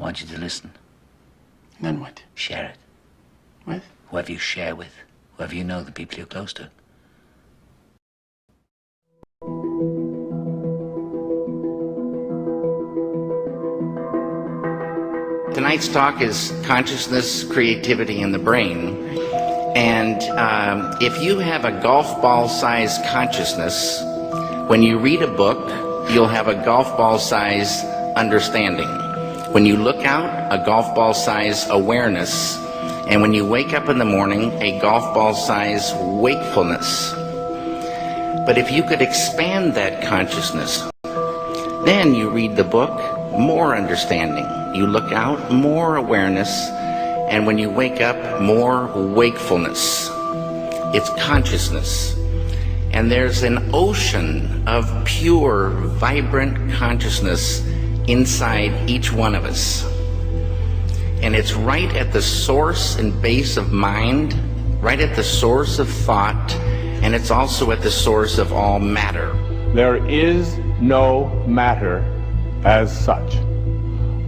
I want you to listen. Then what? Share it. With? Whoever you share with. Whoever you know, the people you're close to. Tonight's talk is consciousness, creativity, and the brain. And if you have a golf ball-sized consciousness, when you read a book, you'll have a golf ball-sized understanding. When you look out, a golf ball-sized awareness. And when you wake up in the morning, a golf ball-sized wakefulness. But if you could expand that consciousness, then you read the book, more understanding. You look out, more awareness, and when you wake up, more wakefulness. It's consciousness. And there's an ocean of pure, vibrant consciousness inside each one of us. And it's right at the source and base of mind, right at the source of thought, and it's also at the source of all matter. There is no matter as such.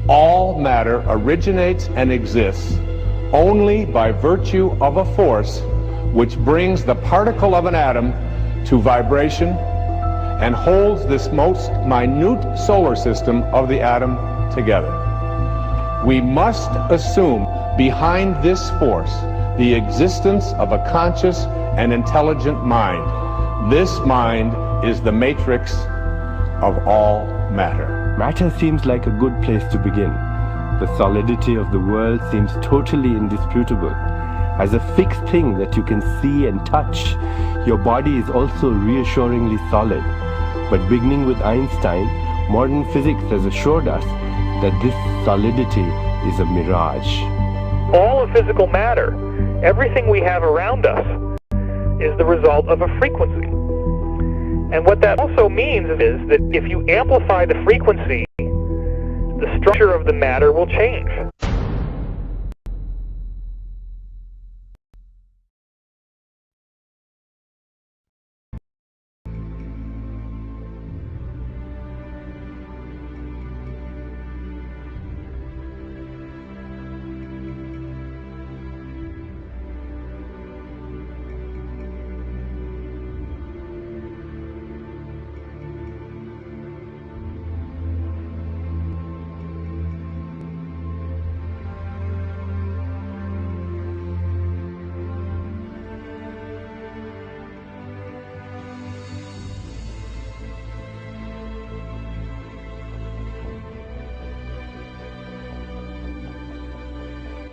All matter originates and exists only by virtue of a force which brings the particle of an atom to vibration and holds this most minute solar system of the atom together. We must assume behind this force the existence of a conscious and intelligent mind. This mind is the matrix of all matter. Matter seems like a good place to begin. The solidity of the world seems totally indisputable. As a fixed thing that you can see and touch, your body is also reassuringly solid. But beginning with Einstein, modern physics has assured us that this solidity is a mirage. All of physical matter, everything we have around us, is the result of a frequency. And what that also means is that if you amplify the frequency, the structure of the matter will change.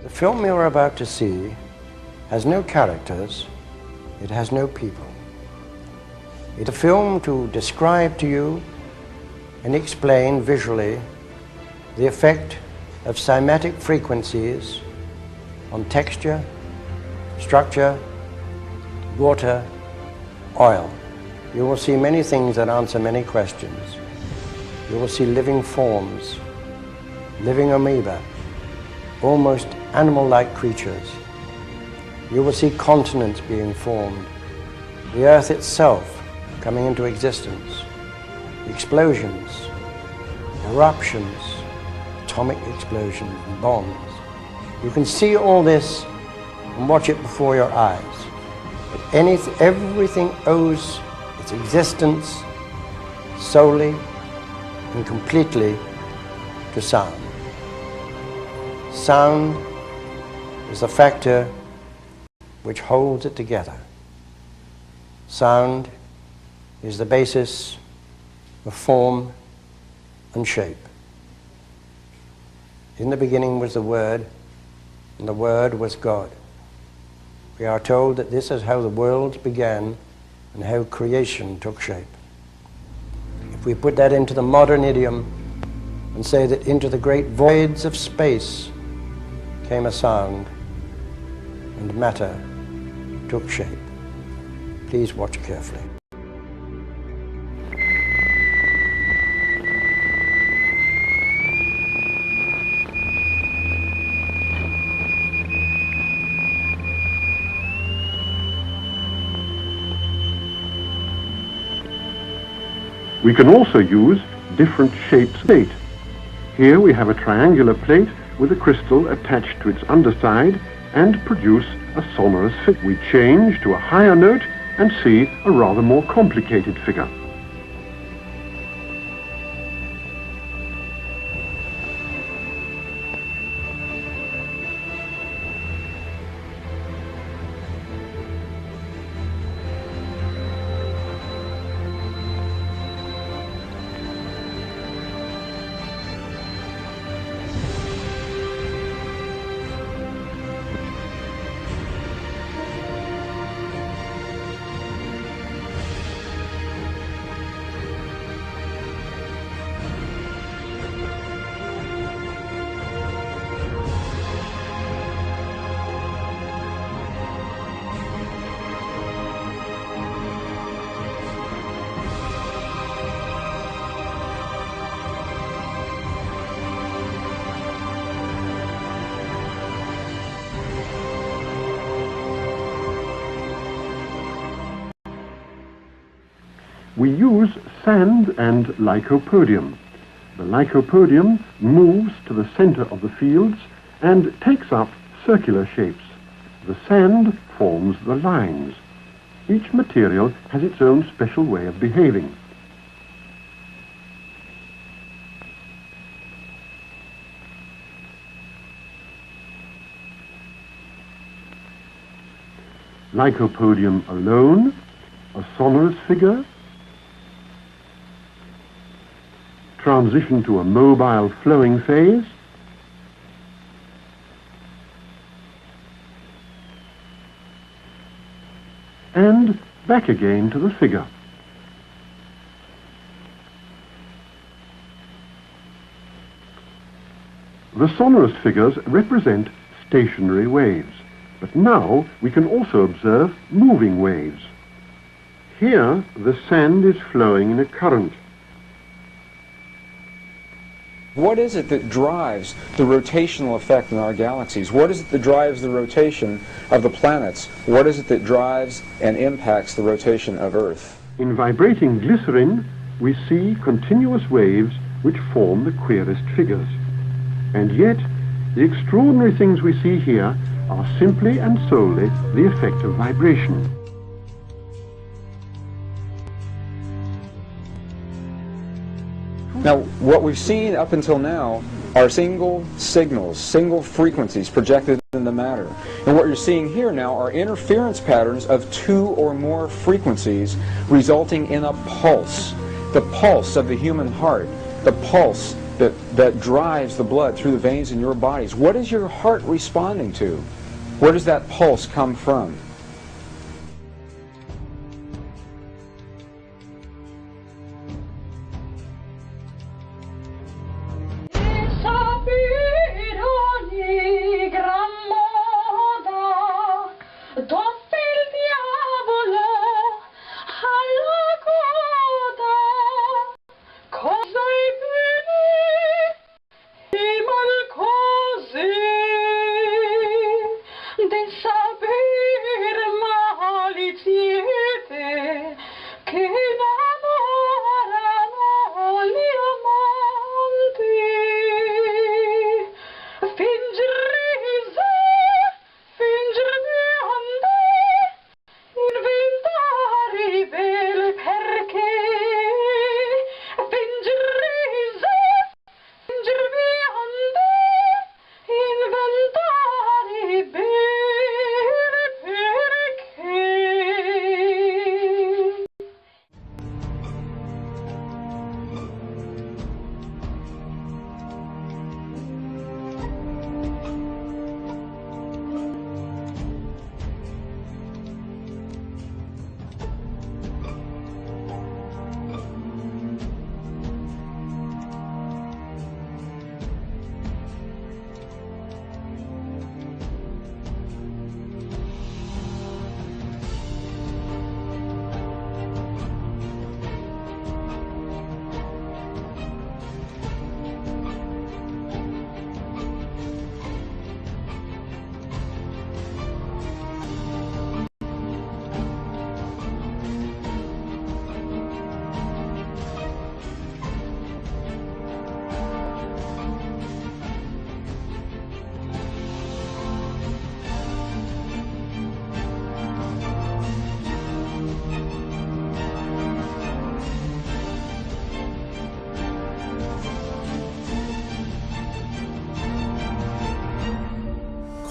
The film you're about to see has no characters, it has no people. It's a film to describe to you and explain visually the effect of cymatic frequencies on texture, structure, water, oil. You will see many things that answer many questions. You will see living forms, living amoeba, almost animal-like creatures. You will see continents being formed, the earth itself coming into existence, explosions, eruptions, atomic explosions, and bombs. You can see all this and watch it before your eyes. But everything owes its existence solely and completely to sound. Sound is the factor which holds it together. Sound is the basis of form and shape. In the beginning was the Word, and the Word was God. We are told that this is how the world began and how creation took shape. If we put that into the modern idiom and say that into the great voids of space came a sound, and matter took shape. Please watch carefully. We can also use different shapes of state. Here we have a triangular plate with a crystal attached to its underside and produce a sonorous figure. We change to a higher note and see a rather more complicated figure. We use sand and lycopodium. The lycopodium moves to the center of the fields and takes up circular shapes. The sand forms the lines. Each material has its own special way of behaving. Lycopodium alone, a sonorous figure, transition to a mobile flowing phase, and back again to the figure. The sonorous figures represent stationary waves, but now we can also observe moving waves. Here the sand is flowing in a current. What is it that drives the rotational effect in our galaxies? What is it that drives the rotation of the planets? What is it that drives and impacts the rotation of Earth? In vibrating glycerin, we see continuous waves which form the queerest figures. And yet, the extraordinary things we see here are simply and solely the effect of vibration. Now, what we've seen up until now are single signals, single frequencies projected in the matter. And what you're seeing here now are interference patterns of two or more frequencies resulting in a pulse. The pulse of the human heart, the pulse that drives the blood through the veins in your bodies. What is your heart responding to? Where does that pulse come from? De sapere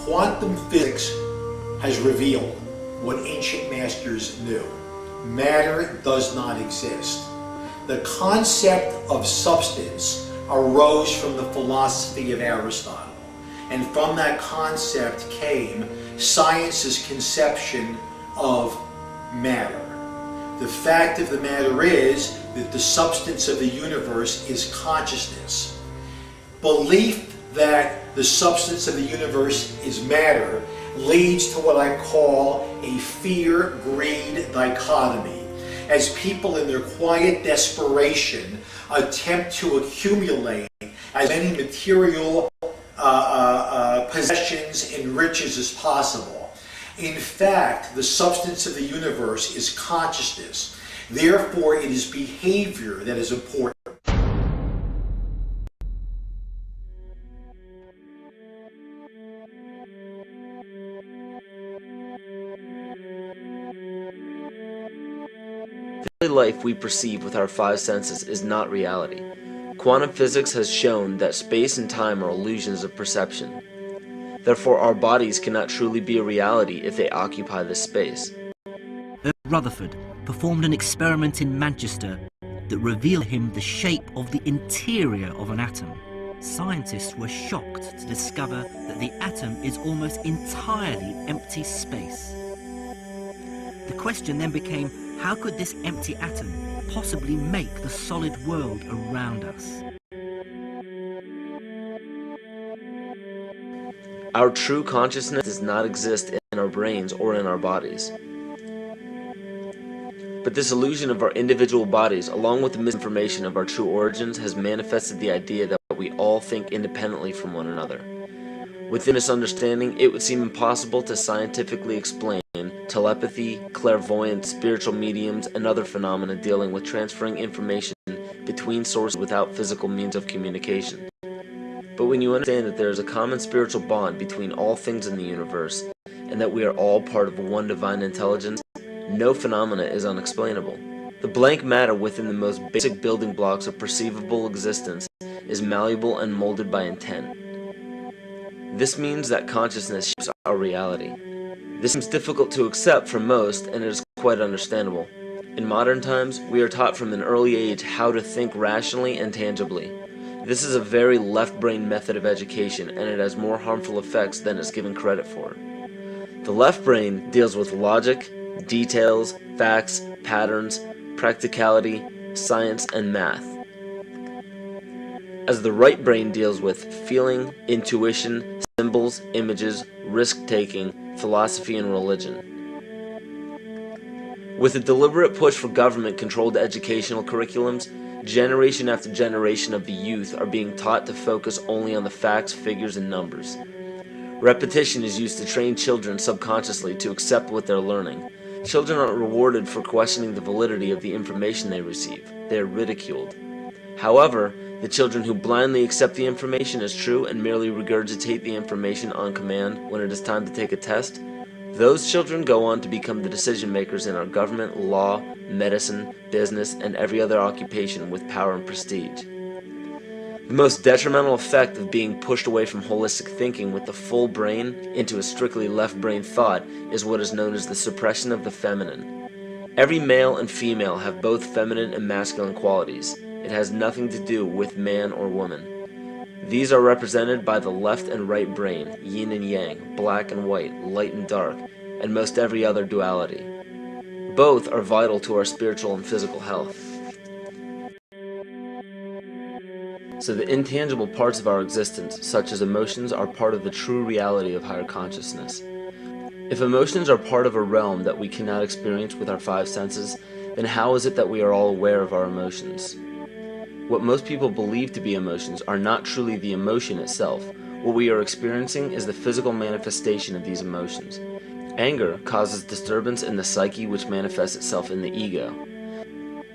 Quantum physics has revealed what ancient masters knew. Matter does not exist. The concept of substance arose from the philosophy of Aristotle, and from that concept came science's conception of matter. The fact of the matter is that the substance of the universe is consciousness. Belief that the substance of the universe is matter leads to what I call a fear-greed dichotomy, as people in their quiet desperation attempt to accumulate as many material possessions and riches as possible. In fact, the substance of the universe is consciousness. Therefore, it is behavior that is important. The daily life we perceive with our five senses is not reality. Quantum physics has shown that space and time are illusions of perception. Therefore, our bodies cannot truly be a reality if they occupy this space. Rutherford performed an experiment in Manchester that revealed to him the shape of the interior of an atom. Scientists were shocked to discover that the atom is almost entirely empty space. The question then became, how could this empty atom possibly make the solid world around us? Our true consciousness does not exist in our brains or in our bodies. But this illusion of our individual bodies, along with the misinformation of our true origins, has manifested the idea that we all think independently from one another. Within this understanding, it would seem impossible to scientifically explain telepathy, clairvoyance, spiritual mediums, and other phenomena dealing with transferring information between sources without physical means of communication. But when you understand that there is a common spiritual bond between all things in the universe, and that we are all part of one divine intelligence, no phenomena is unexplainable. The blank matter within the most basic building blocks of perceivable existence is malleable and molded by intent. This means that consciousness shapes our reality. This seems difficult to accept for most, and it is quite understandable. In modern times, we are taught from an early age how to think rationally and tangibly. This is a very left-brain method of education, and it has more harmful effects than is given credit for. The left brain deals with logic, details, facts, patterns, practicality, science, and math, as the right brain deals with feeling, intuition, symbols, images, risk-taking, philosophy, and religion. With a deliberate push for government-controlled educational curriculums, generation after generation of the youth are being taught to focus only on the facts, figures, and numbers. Repetition is used to train children subconsciously to accept what they're learning. Children aren't rewarded for questioning the validity of the information they receive. They are ridiculed. However, the children who blindly accept the information as true and merely regurgitate the information on command when it is time to take a test, those children go on to become the decision makers in our government, law, medicine, business, and every other occupation with power and prestige. The most detrimental effect of being pushed away from holistic thinking with the full brain into a strictly left brain thought is what is known as the suppression of the feminine. Every male and female have both feminine and masculine qualities. It has nothing to do with man or woman. These are represented by the left and right brain, yin and yang, black and white, light and dark, and most every other duality. Both are vital to our spiritual and physical health. So the intangible parts of our existence, such as emotions, are part of the true reality of higher consciousness. If emotions are part of a realm that we cannot experience with our five senses, then how is it that we are all aware of our emotions? What most people believe to be emotions are not truly the emotion itself. What we are experiencing is the physical manifestation of these emotions. Anger causes disturbance in the psyche, which manifests itself in the ego.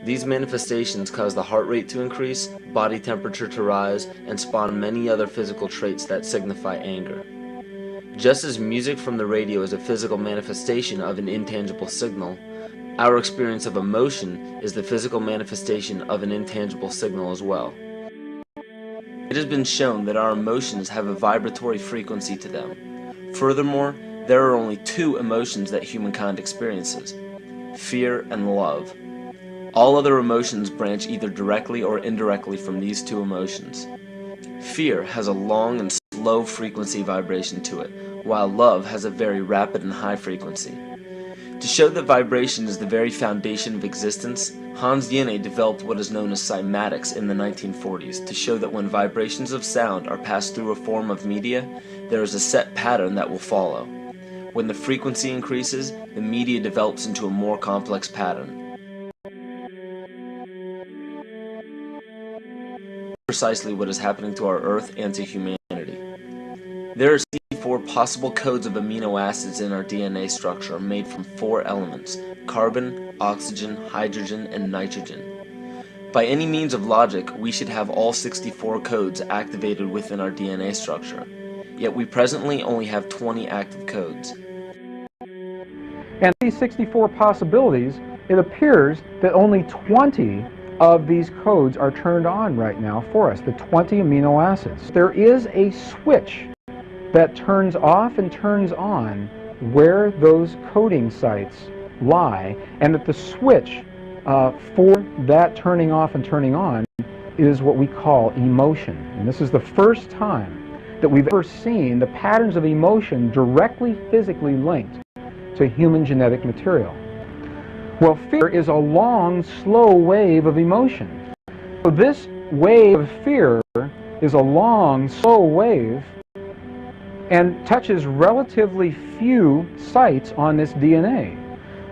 These manifestations cause the heart rate to increase, body temperature to rise, and spawn many other physical traits that signify anger. Just as music from the radio is a physical manifestation of an intangible signal, our experience of emotion is the physical manifestation of an intangible signal as well. It has been shown that our emotions have a vibratory frequency to them. Furthermore, there are only two emotions that humankind experiences: fear and love. All other emotions branch either directly or indirectly from these two emotions. Fear has a long and slow frequency vibration to it, while love has a very rapid and high frequency. To show that vibration is the very foundation of existence, Hans Jenny developed what is known as cymatics in the 1940s to show that when vibrations of sound are passed through a form of media, there is a set pattern that will follow. When the frequency increases, the media develops into a more complex pattern. Precisely what is happening to our Earth and to humanity. There are 64 possible codes of amino acids in our DNA structure made from 4 elements: carbon, oxygen, hydrogen, and nitrogen. By any means of logic, we should have all 64 codes activated within our DNA structure. Yet we presently only have 20 active codes. And these 64 possibilities, it appears that only 20 of these codes are turned on right now for us, the 20 amino acids. There is a switch that turns off and turns on where those coding sites lie, and that the switch for that turning off and turning on is what we call emotion. And this is the first time that we've ever seen the patterns of emotion directly physically linked to human genetic material. Well, fear is a long, slow wave of emotion. So this wave of fear is a long, slow wave and touches relatively few sites on this DNA.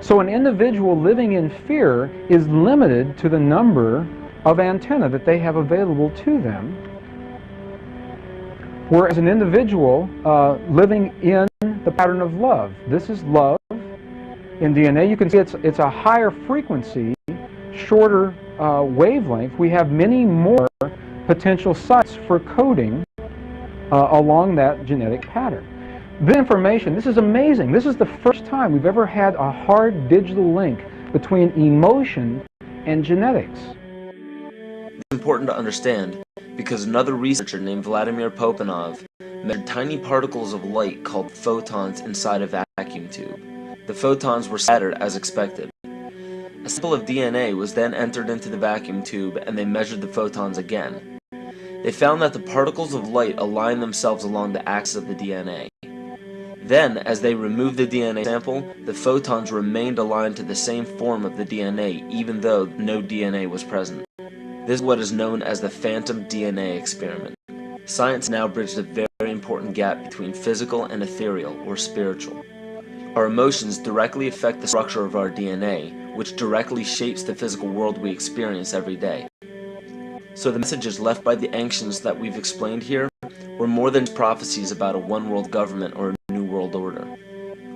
So an individual living in fear is limited to the number of antennae that they have available to them, whereas an individual living in the pattern of love, this is love in DNA, you can see it's a higher frequency, shorter wavelength. We have many more potential sites for coding along that genetic pattern. This information, this is amazing. This is the first time we've ever had a hard digital link between emotion and genetics. It's important to understand because another researcher named Vladimir Popanov measured tiny particles of light called photons inside a vacuum tube. The photons were scattered as expected. A sample of DNA was then entered into the vacuum tube and they measured the photons again. They found that the particles of light aligned themselves along the axis of the DNA. Then, as they removed the DNA sample, the photons remained aligned to the same form of the DNA even though no DNA was present. This is what is known as the phantom DNA experiment. Science now bridges a very important gap between physical and ethereal, or spiritual. Our emotions directly affect the structure of our DNA, which directly shapes the physical world we experience every day. So the messages left by the ancients that we've explained here were more than prophecies about a one-world government or a new world order.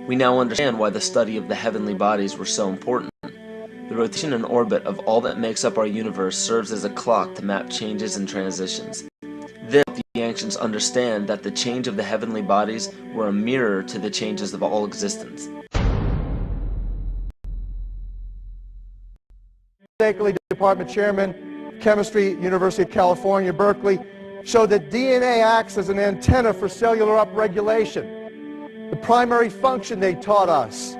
We now understand why the study of the heavenly bodies were so important. The rotation and orbit of all that makes up our universe serves as a clock to map changes and transitions. This helped the ancients understand that the change of the heavenly bodies were a mirror to the changes of all existence. Bakerly Department Chairman, Chemistry, University of California, Berkeley, showed that DNA acts as an antenna for cellular upregulation. The primary function they taught us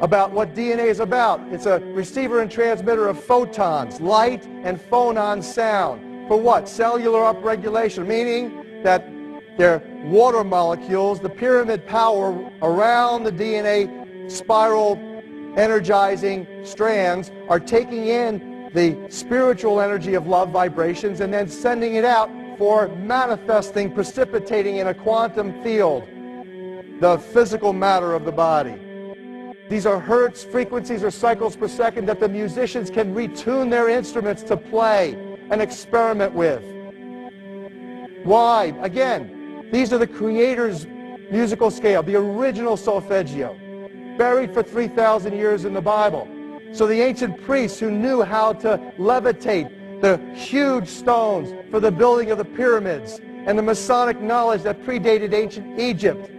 about what DNA is about. It's a receiver and transmitter of photons, light and phonon sound. For what? Cellular upregulation, meaning that they're water molecules, the pyramid power around the DNA spiral energizing strands are taking in the spiritual energy of love vibrations and then sending it out for manifesting, precipitating in a quantum field, the physical matter of the body. These are hertz, frequencies, or cycles per second that the musicians can retune their instruments to play and experiment with. Why? Again, these are the Creator's musical scale, the original solfeggio, buried for 3,000 years in the Bible. So the ancient priests who knew how to levitate the huge stones for the building of the pyramids and the Masonic knowledge that predated ancient Egypt,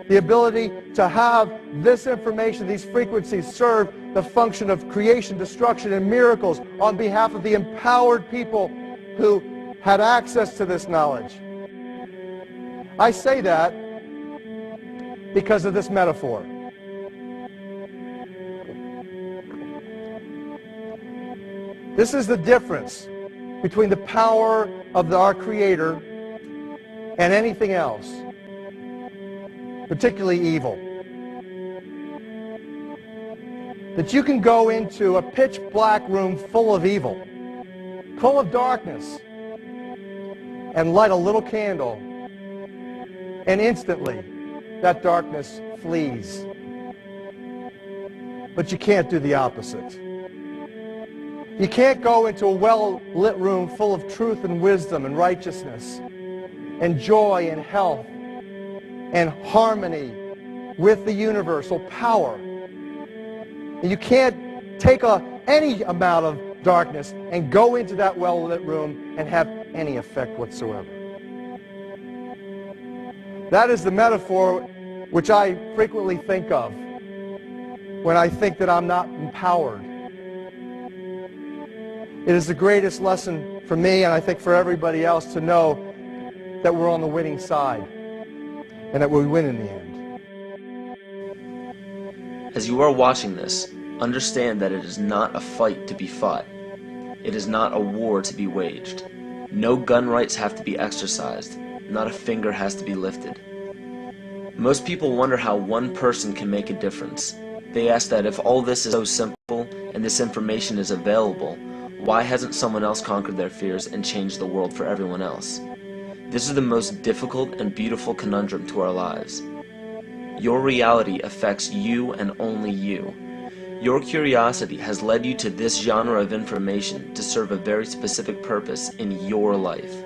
the ability to have this information, these frequencies, serve the function of creation, destruction, and miracles on behalf of the empowered people who had access to this knowledge. I say that because of this metaphor. This is the difference between the power of our Creator and anything else, particularly evil. That you can go into a pitch black room full of evil, full of darkness, and light a little candle, and instantly that darkness flees. But you can't do the opposite. You can't go into a well-lit room full of truth and wisdom and righteousness and joy and health and harmony with the universal power. And you can't take any amount of darkness and go into that well-lit room and have any effect whatsoever. That is the metaphor which I frequently think of when I think that I'm not empowered. It is the greatest lesson for me, and I think for everybody else, to know that we're on the winning side and that we win in the end. As you are watching this, understand that it is not a fight to be fought. It is not a war to be waged. No gun rights have to be exercised. Not a finger has to be lifted. Most people wonder how one person can make a difference. They ask that if all this is so simple and this information is available, why hasn't someone else conquered their fears and changed the world for everyone else? This is the most difficult and beautiful conundrum to our lives. Your reality affects you and only you. Your curiosity has led you to this genre of information to serve a very specific purpose in your life.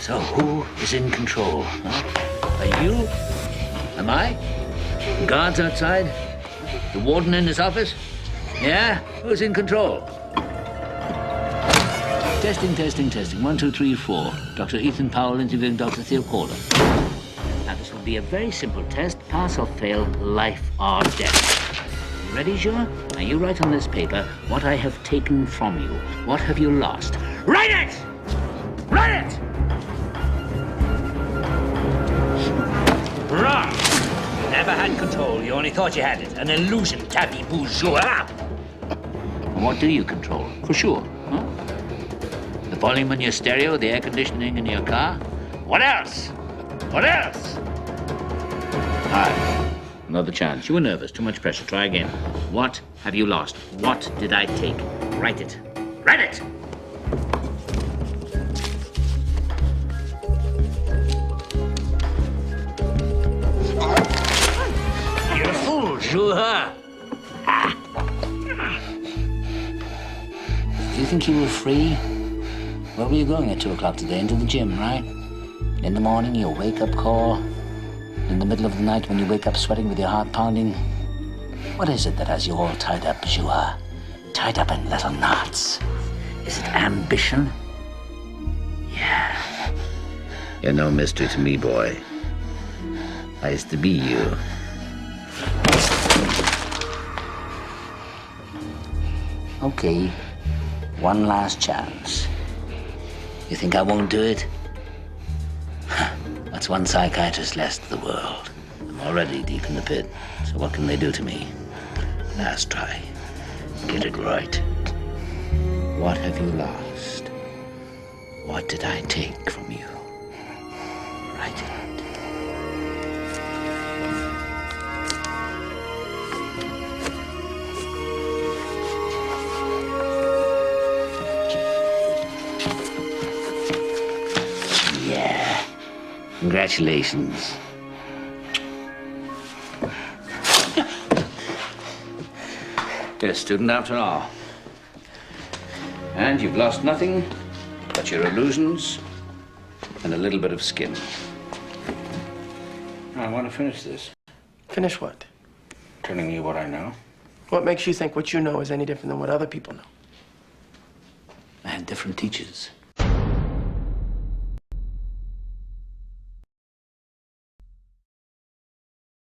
So who is in control? Huh? Are you? Am I? Guards outside? The warden in his office? Yeah? Who's in control? Testing, testing, testing. 1, 2, 3, 4. Dr. Ethan Powell interviewing Dr. Theo Corder. Now, this will be a very simple test. Pass or fail, life or death. You ready, Joe? Now, you write on this paper what I have taken from you. What have you lost? Write it! Write it! Wrong! You never had control. You only thought you had it. An illusion, tabby bourgeois. And what do you control? For sure, huh? The volume in your stereo, the air conditioning in your car? What else? What else? All right. Another chance. You were nervous. Too much pressure. Try again. What have you lost? What did I take? Write it. Write it! You're a fool, Juha. Do you think you were free? Where were you going at 2 o'clock today? Into the gym, right? In the morning, your wake-up call. In the middle of the night, when you wake up sweating with your heart pounding. What is it that has you all tied up, Juha? Tied up in little knots? Is it ambition? Yeah. You're no mystery to me, boy. I used to be you. Okay. One last chance. You think I won't do it? That's one psychiatrist less to the world. I'm already deep in the pit, so what can they do to me? Last try. Get it right. What have you lost? What did I take from you? Write it. Congratulations. You're a student after all. And you've lost nothing but your illusions and a little bit of skin. I want to finish this. Finish what? Telling you what I know. What makes you think what you know is any different than what other people know? I had different teachers.